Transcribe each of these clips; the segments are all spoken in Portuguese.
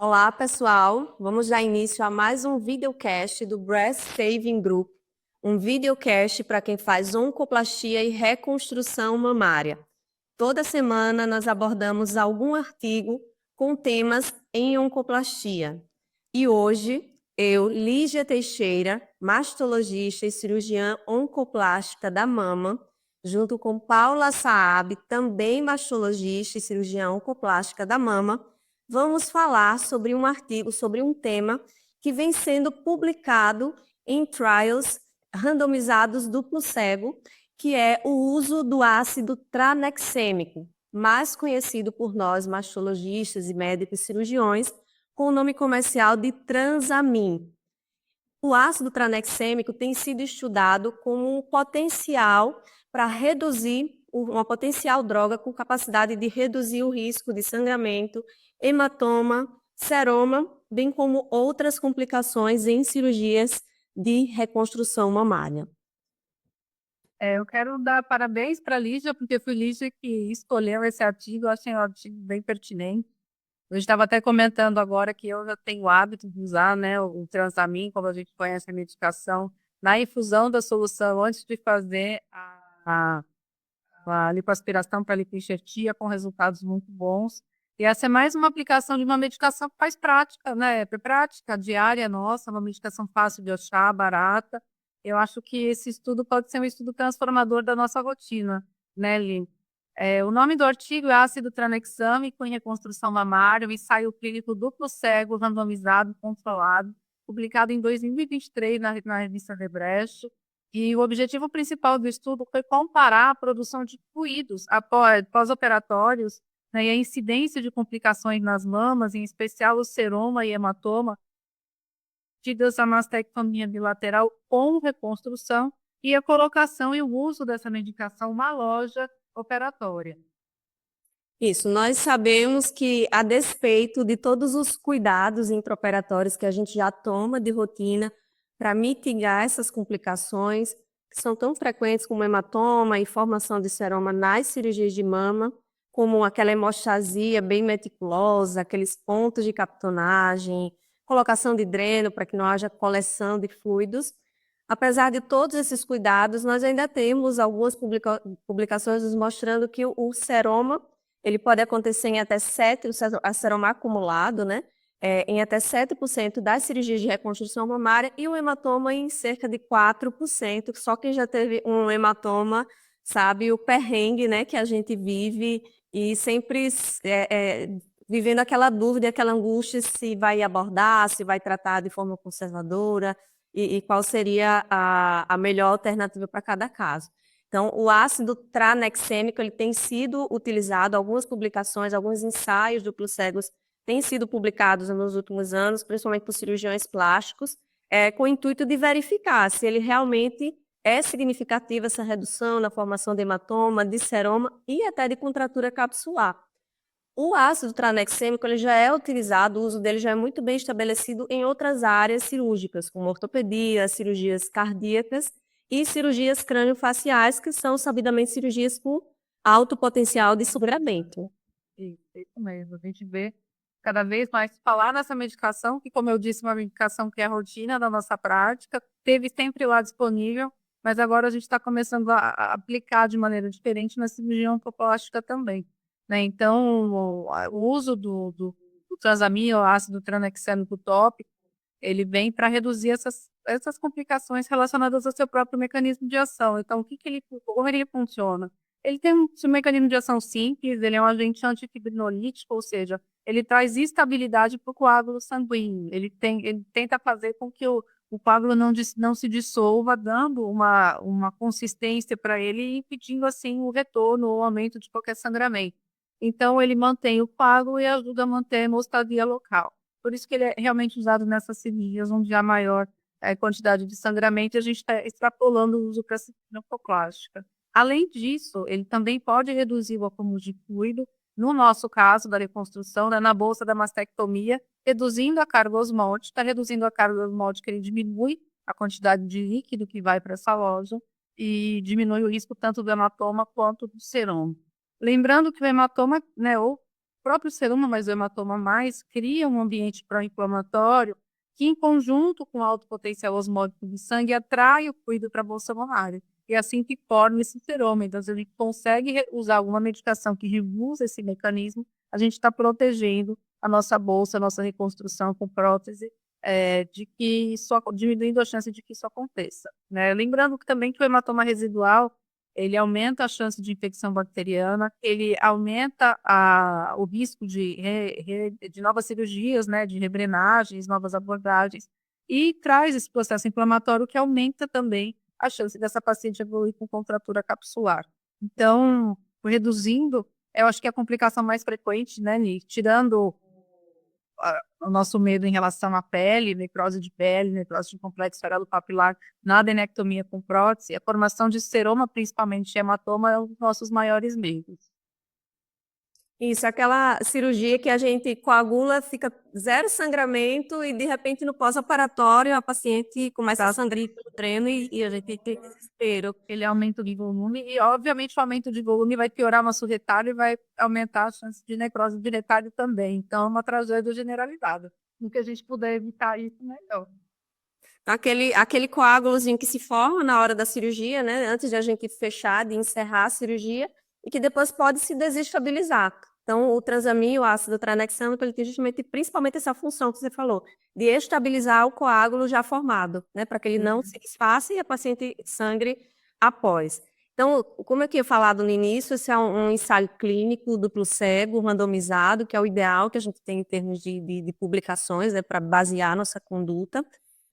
Olá, pessoal. Vamos dar início a mais um videocast do Breast Saving Group, um videocast para quem faz oncoplastia e reconstrução mamária. Toda semana nós abordamos algum artigo com temas em oncoplastia. E hoje, eu, Lígia Teixeira, mastologista e cirurgiã oncoplástica da mama, junto com Paula Saab, também mastologista e cirurgiã oncoplástica da mama, vamos falar sobre um artigo, sobre um tema que vem sendo publicado em trials randomizados duplo cego, que é o uso do ácido tranexêmico, mais conhecido por nós mastologistas e médicos cirurgiões, com o nome comercial de Transamin. O ácido tranexêmico tem sido estudado como um potencial para reduzir, uma potencial droga com capacidade de reduzir o risco de sangramento, hematoma, seroma, bem como outras complicações em cirurgias de reconstrução mamária. Eu quero dar parabéns para a Lígia, porque foi Lígia que escolheu esse artigo, eu achei um artigo bem pertinente. Eu estava até comentando agora que eu já tenho o hábito de usar, né, o Transamin, como a gente conhece a medicação, na infusão da solução antes de fazer a lipoaspiração para lipoenxertia, com resultados muito bons. E essa é mais uma aplicação de uma medicação que faz prática, né, prática diária nossa, uma medicação fácil de achar, barata. Eu acho que esse estudo pode ser um estudo transformador da nossa rotina, né, Lin? O nome do artigo é Ácido Tranexâmico em Reconstrução Mamária, um ensaio clínico duplo cego, randomizado, controlado, publicado em 2023 na revista Rebrecht. E o objetivo principal do estudo foi comparar a produção de fluidos pós-operatórios, né, e a incidência de complicações nas mamas, em especial o seroma e hematoma, devidas à mastectomia bilateral com reconstrução e a colocação e o uso dessa medicação na loja operatória. Isso, nós sabemos que, a despeito de todos os cuidados intraoperatórios que a gente já toma de rotina para mitigar essas complicações, que são tão frequentes como hematoma e formação de seroma nas cirurgias de mama, como aquela hemostasia bem meticulosa, aqueles pontos de capitonagem, colocação de dreno para que não haja coleção de fluidos. Apesar de todos esses cuidados, nós ainda temos algumas publicações nos mostrando que o seroma ele pode acontecer em até 7, o seroma acumulado, né? Em até 7% das cirurgias de reconstrução mamária e o hematoma em cerca de 4%. Só quem já teve um hematoma sabe o perrengue, né, que a gente vive e sempre vivendo aquela dúvida, aquela angústia se vai abordar, se vai tratar de forma conservadora e qual seria a melhor alternativa para cada caso. Então, o ácido tranexêmico ele tem sido utilizado, algumas publicações, alguns ensaios duplos cegos têm sido publicados nos últimos anos, principalmente por cirurgiões plásticos, com o intuito de verificar se ele realmente é significativa essa redução na formação de hematoma, de seroma e até de contratura capsular. O ácido tranexêmico ele já é utilizado, o uso dele já é muito bem estabelecido em outras áreas cirúrgicas, como ortopedia, cirurgias cardíacas e cirurgias crâniofaciais, que são sabidamente cirurgias com alto potencial de sangramento. Isso mesmo, a gente vê cada vez mais falar nessa medicação, que, como eu disse, é uma medicação que é rotina da nossa prática, teve sempre lá disponível, mas agora a gente está começando a aplicar de maneira diferente na cirurgia oncoplástica também, né? Então, o uso do Transamin, o ácido tranexâmico tópico, ele vem para reduzir essas complicações relacionadas ao seu próprio mecanismo de ação. Então, como ele funciona? Ele tem um mecanismo de ação simples, ele é um agente antifibrinolítico, ou seja, ele traz estabilidade para o coágulo sanguíneo. Ele tenta fazer com que o coágulo não se dissolva, dando uma consistência para ele e impedindo, assim, o retorno ou aumento de qualquer sangramento. Então, ele mantém o coágulo e ajuda a manter a hemostasia local. Por isso que ele é realmente usado nessas cirurgias onde há maior quantidade de sangramento e a gente está extrapolando o uso para a cirurgia oncoplástica. Além disso, ele também pode reduzir o acúmulo de fluido, no nosso caso da reconstrução, né, na bolsa da mastectomia, reduzindo a carga osmótica, reduzindo a carga osmótica, ele diminui a quantidade de líquido que vai para essa loja e diminui o risco tanto do hematoma quanto do seroma. Lembrando que o hematoma, né, ou próprio seroma, mas o hematoma mais, cria um ambiente pró-inflamatório que, em conjunto com o alto potencial osmótico do sangue, atrai o fluido para a bolsa mamária. E assim que forma esse seroma. Então, se a gente consegue usar alguma medicação que reduz esse mecanismo, a gente está protegendo a nossa bolsa, a nossa reconstrução com prótese, de que isso, diminuindo a chance de que isso aconteça, né? Lembrando que também que o hematoma residual, ele aumenta a chance de infecção bacteriana, ele aumenta o risco de novas cirurgias, né, de rebrenagens, novas abordagens, e traz esse processo inflamatório que aumenta também a chance dessa paciente evoluir com contratura capsular. Então, reduzindo, eu acho que a complicação mais frequente, né, Ni, tirando o nosso medo em relação à pele, necrose de complexo papilar na adenectomia com prótese, a formação de seroma, principalmente hematoma, é um dos nossos maiores medos. Isso, aquela cirurgia que a gente coagula, fica zero sangramento e, de repente, no pós-operatório, a paciente começa a sangrar pelo dreno e a gente tem desespero. Ele aumento de volume e, obviamente, o aumento de volume vai piorar nosso retalho e vai aumentar a chance de necrose de retalho também. Então, é uma tragédia generalizada. No que a gente puder evitar isso, melhor. Aquele coágulozinho que se forma na hora da cirurgia, né? Antes de a gente fechar, de encerrar a cirurgia, e que depois pode se desestabilizar. Então, o transamin, o ácido tranexâmico, ele tem justamente, principalmente essa função que você falou, de estabilizar o coágulo já formado, né? Para que ele não se desfaça e a paciente sangre após. Então, como eu tinha falado no início, esse é um ensaio clínico duplo cego, randomizado, que é o ideal que a gente tem em termos de publicações, né, para basear nossa conduta.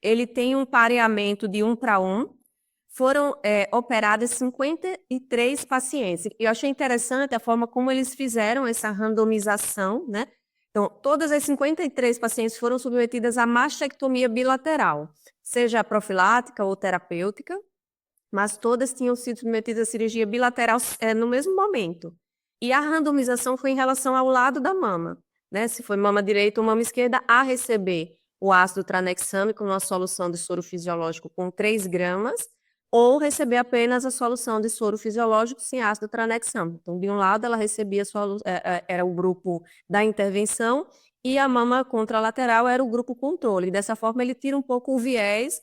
Ele tem um pareamento de 1 para 1. Foram operadas 53 pacientes. Eu achei interessante a forma como eles fizeram essa randomização, né? Então, todas as 53 pacientes foram submetidas à mastectomia bilateral, seja profilática ou terapêutica, mas todas tinham sido submetidas à cirurgia bilateral no mesmo momento. E a randomização foi em relação ao lado da mama, né? Se foi mama direita ou mama esquerda, a receber o ácido tranexâmico numa solução de soro fisiológico com 3 gramas, ou receber apenas a solução de soro fisiológico sem ácido tranexâmico. Então, de um lado, ela recebia era o grupo da intervenção, e a mama contralateral era o grupo controle. Dessa forma, ele tira um pouco o viés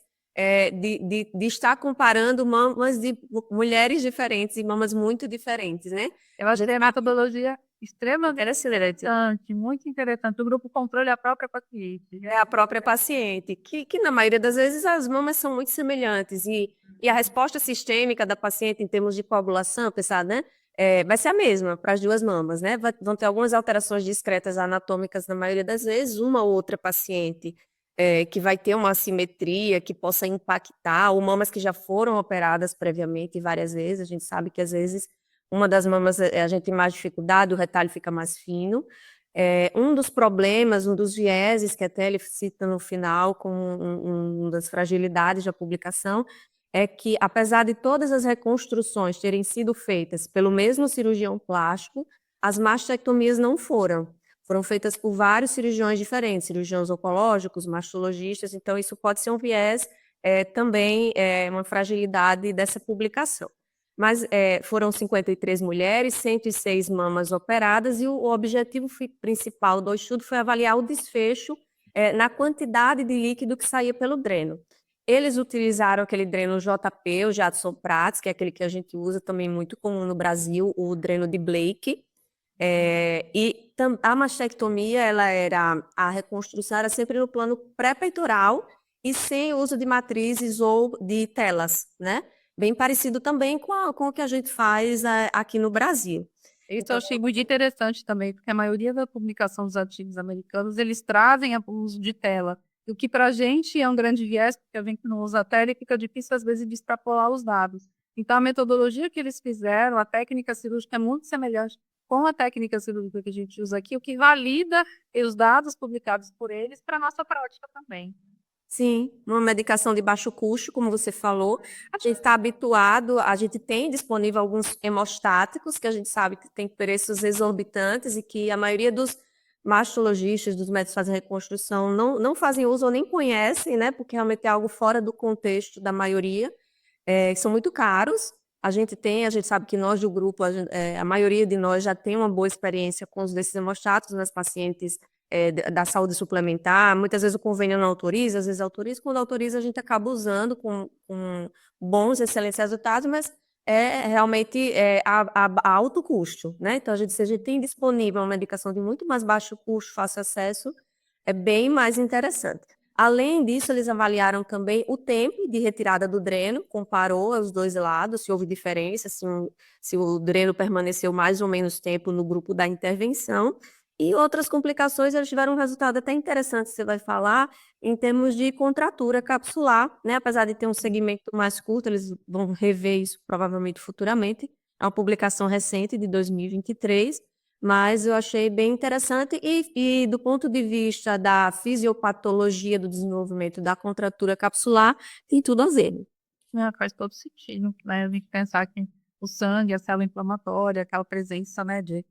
de estar comparando mamas de mulheres diferentes e mamas muito diferentes, né? Eu acho que é uma metodologia extremamente interessante, muito interessante. O grupo controle é a própria paciente. É a própria paciente, que na maioria das vezes as mamas são muito semelhantes e a resposta sistêmica da paciente em termos de coagulação, pensar, né? Vai ser a mesma para as duas mamas, né? Vão ter algumas alterações discretas anatômicas na maioria das vezes, uma ou outra paciente que vai ter uma assimetria que possa impactar, ou mamas que já foram operadas previamente várias vezes, a gente sabe que às vezes uma das mamas a gente tem mais dificuldade, o retalho fica mais fino. Um dos problemas, um dos vieses que até ele cita no final, como uma das fragilidades da publicação, é que, apesar de todas as reconstruções terem sido feitas pelo mesmo cirurgião plástico, as mastectomias não foram. Foram feitas por vários cirurgiões diferentes, cirurgiões oncológicos, mastologistas, então isso pode ser um viés, também uma fragilidade dessa publicação. Mas foram 53 mulheres, 106 mamas operadas, e o objetivo principal do estudo foi avaliar o desfecho na quantidade de líquido que saía pelo dreno. Eles utilizaram aquele dreno JP, o Jadson Prats, que é aquele que a gente usa também muito comum no Brasil, o dreno de Blake. E a mastectomia, a reconstrução era sempre no plano pré-peitoral e sem uso de matrizes ou de telas, né? Bem parecido também com o que a gente faz aqui no Brasil. Isso eu achei muito interessante também, porque a maioria da publicação dos artigos americanos, eles trazem o uso de tela. O que para a gente é um grande viés, porque a gente não usa tela e fica difícil, às vezes, de extrapolar os dados. Então, a metodologia que eles fizeram, a técnica cirúrgica é muito semelhante com a técnica cirúrgica que a gente usa aqui, o que valida os dados publicados por eles para a nossa prática também. Sim, uma medicação de baixo custo, como você falou. A gente está habituado, a gente tem disponível alguns hemostáticos, que a gente sabe que tem preços exorbitantes e que a maioria dos mastologistas, dos médicos que fazem reconstrução, não fazem uso ou nem conhecem, né? Porque realmente é algo fora do contexto da maioria. São muito caros. A gente sabe que nós do grupo, a maioria de nós já tem uma boa experiência com os desses hemostatos nas pacientes da saúde suplementar. Muitas vezes o convênio não autoriza, às vezes autoriza. Quando autoriza, a gente acaba usando com bons, excelentes resultados, mas realmente a alto custo, né? Então, se a gente tem disponível uma medicação de muito mais baixo custo, fácil acesso, é bem mais interessante. Além disso, eles avaliaram também o tempo de retirada do dreno, comparou os dois lados, se houve diferença, se o dreno permaneceu mais ou menos tempo no grupo da intervenção. E outras complicações, eles tiveram um resultado até interessante, você vai falar, em termos de contratura capsular, né? Apesar de ter um segmento mais curto, eles vão rever isso provavelmente futuramente. É uma publicação recente de 2023, mas eu achei bem interessante e do ponto de vista da fisiopatologia do desenvolvimento da contratura capsular, tem tudo a ver. Faz todo sentido, né? A gente pensar que o sangue, a célula inflamatória, aquela presença, né, de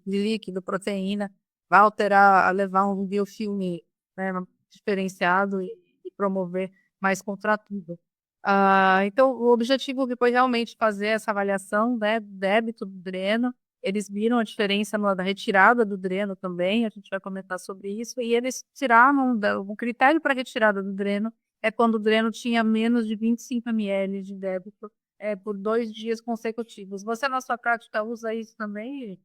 líquido, proteína, vai alterar, levar um biofilme, né, diferenciado e promover mais contratura. Então, o objetivo foi realmente fazer essa avaliação, né, do débito do dreno. Eles viram a diferença da retirada do dreno também, a gente vai comentar sobre isso, e eles tiraram o critério para retirada do dreno é quando o dreno tinha menos de 25 ml de débito por 2 dias consecutivos. Você, na sua prática, usa isso também?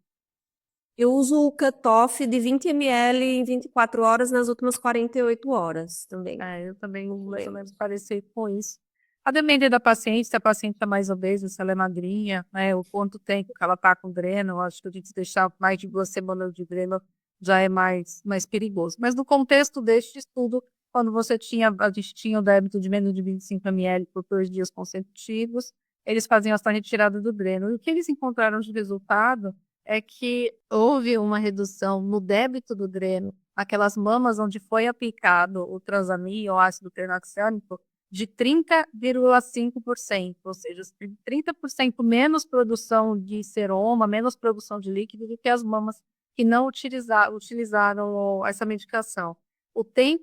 Eu uso o cutoff de 20 ml em 24 horas nas últimas 48 horas também. Eu também uso mais ou menos parecido com isso. A depender da paciente, se a paciente está mais obesa, se ela é magrinha, né, o quanto tempo que ela está com dreno, eu acho que a gente deixar mais de 2 semanas de dreno já é mais perigoso. Mas no contexto deste estudo, quando a gente tinha o débito de menos de 25 ml por 2 dias consecutivos, eles faziam essa retirada do dreno. E o que eles encontraram de resultado é que houve uma redução no débito do dreno, aquelas mamas onde foi aplicado o transamin ou ácido pernoxiânico, de 30,5%, ou seja, 30% menos produção de seroma, menos produção de líquido do que as mamas que não utilizaram essa medicação.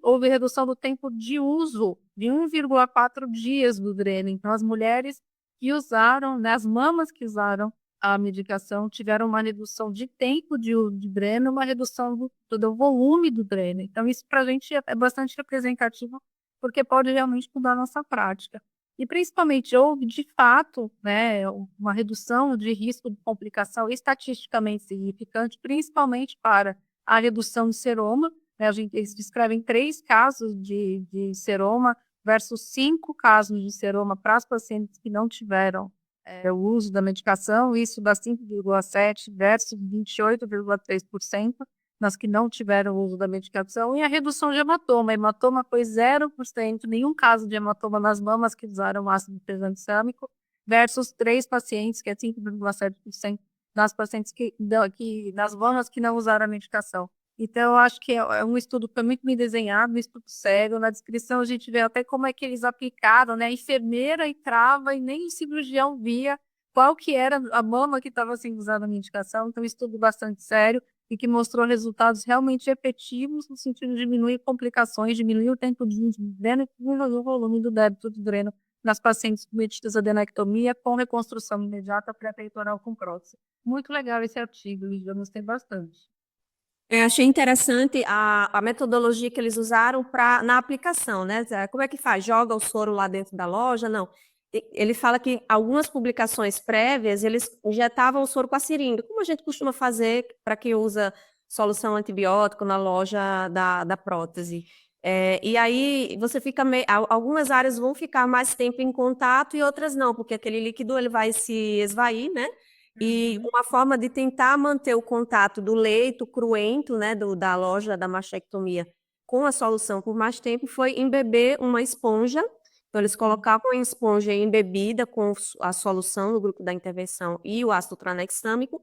Houve redução do tempo de uso de 1,4 dias do dreno. Então, as mulheres que usaram, né, as mamas que usaram a medicação tiveram uma redução de tempo de dreno, uma redução do volume do dreno. Então, isso para a gente é bastante representativo, porque pode realmente mudar a nossa prática. E, principalmente, houve, de fato, né, uma redução de risco de complicação estatisticamente significante, principalmente para a redução de seroma. Né, eles descrevem 3 casos de seroma versus 5 casos de seroma para as pacientes que não tiveram o uso da medicação, isso dá 5,7% versus 28,3% nas que não tiveram o uso da medicação, e a redução de hematoma. Hematoma foi 0%, nenhum caso de hematoma nas mamas que usaram ácido tranexâmico, versus 3 pacientes, que é 5,7% nas pacientes nas mamas que não usaram a medicação. Então, eu acho que é um estudo que foi muito bem desenhado, um estudo sério. Na descrição a gente vê até como é que eles aplicaram, né? A enfermeira entrava e nem o cirurgião via qual que era a mama que estava sendo usada na medicação. Então, um estudo bastante sério e que mostrou resultados realmente efetivos no sentido de diminuir complicações, diminuir o tempo de dreno e diminuir o volume do débito de dreno nas pacientes submetidas à adenectomia com reconstrução imediata pré-peitoral com prótese. Muito legal esse artigo, eu gostei bastante. Eu achei interessante a metodologia que eles usaram na aplicação, né? Como é que faz? Joga o soro lá dentro da loja? Não. Ele fala que algumas publicações prévias, eles injetavam o soro com a seringa, como a gente costuma fazer para quem usa solução antibiótico na loja da prótese. E aí você fica algumas áreas vão ficar mais tempo em contato e outras não, porque aquele líquido ele vai se esvair, né? E uma forma de tentar manter o contato do leito cruento, né, da loja da mastectomia com a solução por mais tempo foi embeber uma esponja. Então, eles colocavam a esponja embebida com a solução no grupo da intervenção e o ácido tranexâmico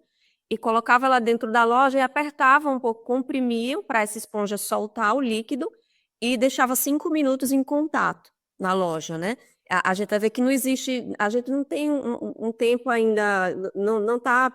e colocava ela dentro da loja e apertava um pouco, comprimiam para essa esponja soltar o líquido e deixava 5 minutos em contato na loja, né? A gente vai ver que não existe, a gente não tem um tempo ainda, não está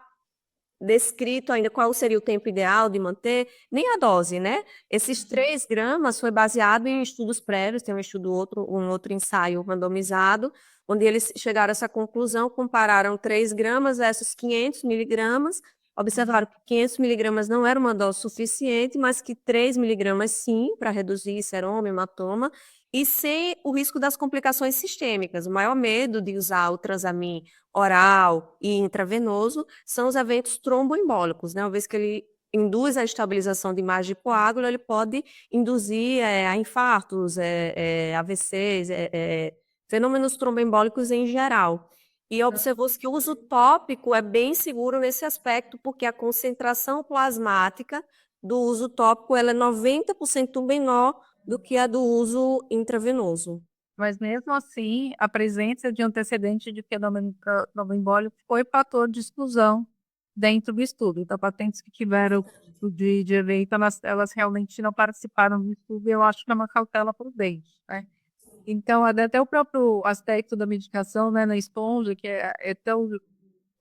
descrito ainda qual seria o tempo ideal de manter, nem a dose, né? Esses 3 gramas foi baseado em estudos prévios, tem um outro ensaio randomizado, onde eles chegaram a essa conclusão, compararam 3 gramas versus 500 miligramas, observaram que 500 miligramas não era uma dose suficiente, mas que 3 miligramas sim, para reduzir seroma, hematoma, e sem o risco das complicações sistêmicas. O maior medo de usar o transamin oral e intravenoso são os eventos tromboembólicos, né? Uma vez que ele induz a estabilização de imagem de coágulo, ele pode induzir a infartos, AVCs, fenômenos tromboembólicos em geral. E observou-se que o uso tópico é bem seguro nesse aspecto, porque a concentração plasmática do uso tópico ela é 90% menor do que a do uso intravenoso. Mas mesmo assim, a presença de antecedente de fenômeno tromboembólico foi fator de exclusão dentro do estudo. Então, pacientes que tiveram de evento, elas realmente não participaram do estudo, e eu acho que é uma cautela prudente, né? Então, até o próprio aspecto da medicação, né, na esponja, que é tão...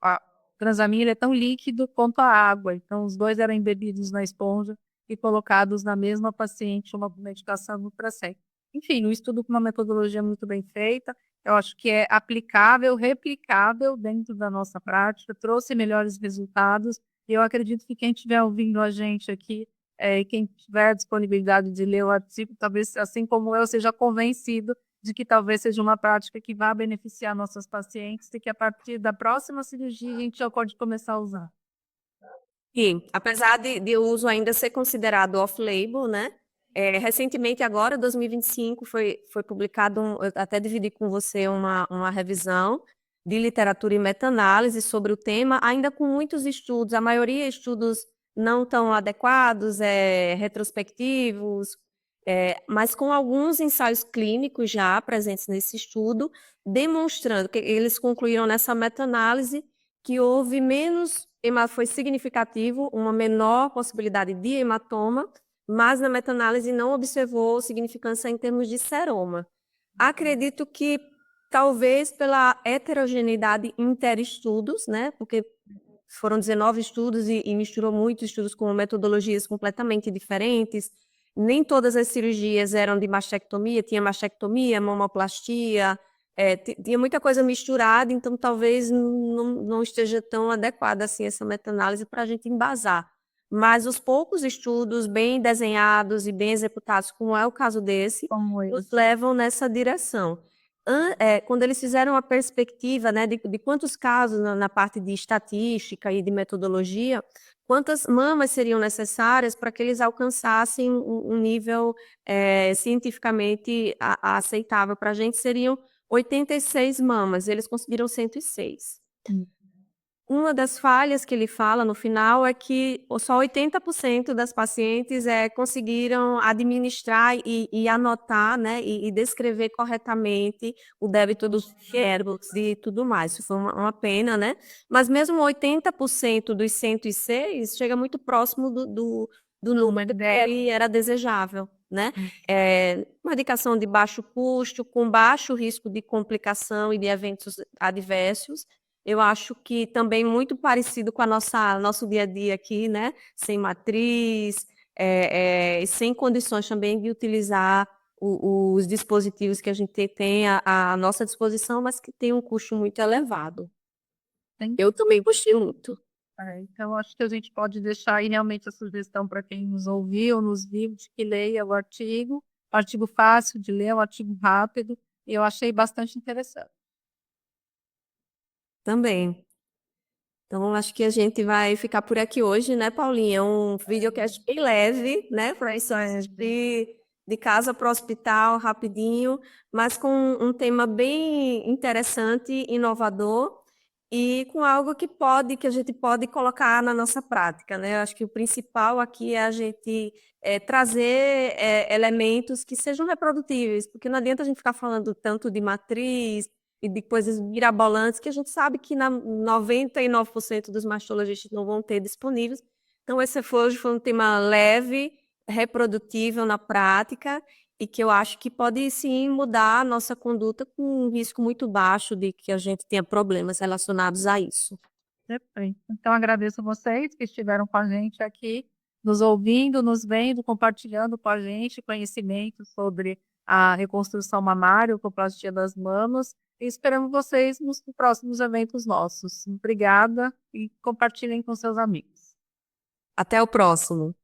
A transamina é tão líquido quanto a água. Então, os dois eram embebidos na esponja e colocados na mesma paciente, uma medicação no preceito. Enfim, um estudo com uma metodologia muito bem feita, eu acho que é aplicável, replicável dentro da nossa prática, trouxe melhores resultados, e eu acredito que quem estiver ouvindo a gente aqui, e quem tiver disponibilidade de ler o artigo, talvez, assim como eu, seja convencido de que talvez seja uma prática que vá beneficiar nossos pacientes e que a partir da próxima cirurgia a gente já pode começar a usar. E, apesar de o uso ainda ser considerado off-label, né? Recentemente, agora, 2025, foi publicado, eu até dividi com você uma revisão de literatura e meta-análise sobre o tema, ainda com muitos estudos, a maioria estudos não tão adequados, retrospectivos, mas com alguns ensaios clínicos já presentes nesse estudo, demonstrando que eles concluíram nessa meta-análise que houve menos, foi significativo, uma menor possibilidade de hematoma, mas na meta-análise não observou significância em termos de seroma. Acredito que talvez pela heterogeneidade interestudos, né, porque foram 19 estudos e misturou muitos estudos com metodologias completamente diferentes. Nem todas as cirurgias eram de mastectomia, tinha mastectomia, mamoplastia, tinha muita coisa misturada, então talvez não esteja tão adequada assim essa meta-análise para a gente embasar. Mas os poucos estudos bem desenhados e bem executados, como é o caso desse, nos levam nessa direção. Quando eles fizeram a perspectiva, né, de quantos casos na parte de estatística e de metodologia, quantas mamas seriam necessárias para que eles alcançassem um nível cientificamente aceitável para a gente, seriam 86 mamas, eles conseguiram 106. Uma das falhas que ele fala no final é que só 80% das pacientes conseguiram administrar e anotar, né, e descrever corretamente o débito dos fierbos e tudo mais. Isso foi uma pena, né? Mas mesmo 80% dos 106 chega muito próximo do número que era desejável, né? Medicação de baixo custo, com baixo risco de complicação e de eventos adversos. Eu acho que também muito parecido com a nosso dia a dia aqui, né? Sem matriz, sem condições também de utilizar os dispositivos que a gente tem à nossa disposição, mas que tem um custo muito elevado. Eu também gostei muito. Então, acho que a gente pode deixar aí realmente a sugestão para quem nos ouviu, nos viu, de que leia o artigo fácil de ler, um artigo rápido, e eu achei bastante interessante. Também. Então, acho que a gente vai ficar por aqui hoje, né, Paulinha? É um videocast bem leve, né, para isso de casa para o hospital, rapidinho, mas com um tema bem interessante, inovador e com algo que a gente pode colocar na nossa prática, né? Eu acho que o principal aqui é a gente trazer elementos que sejam reprodutíveis, porque não adianta a gente ficar falando tanto de matriz e de coisas mirabolantes que a gente sabe que 99% dos mastologistas não vão ter disponíveis. Então, esse hoje foi um tema leve, reprodutível na prática e que eu acho que pode sim mudar a nossa conduta com um risco muito baixo de que a gente tenha problemas relacionados a isso. Perfeito. Então, agradeço vocês que estiveram com a gente aqui, nos ouvindo, nos vendo, compartilhando com a gente conhecimento sobre a reconstrução mamária, oculoplastia das mamas, e esperamos vocês nos próximos eventos nossos. Obrigada e compartilhem com seus amigos. Até o próximo.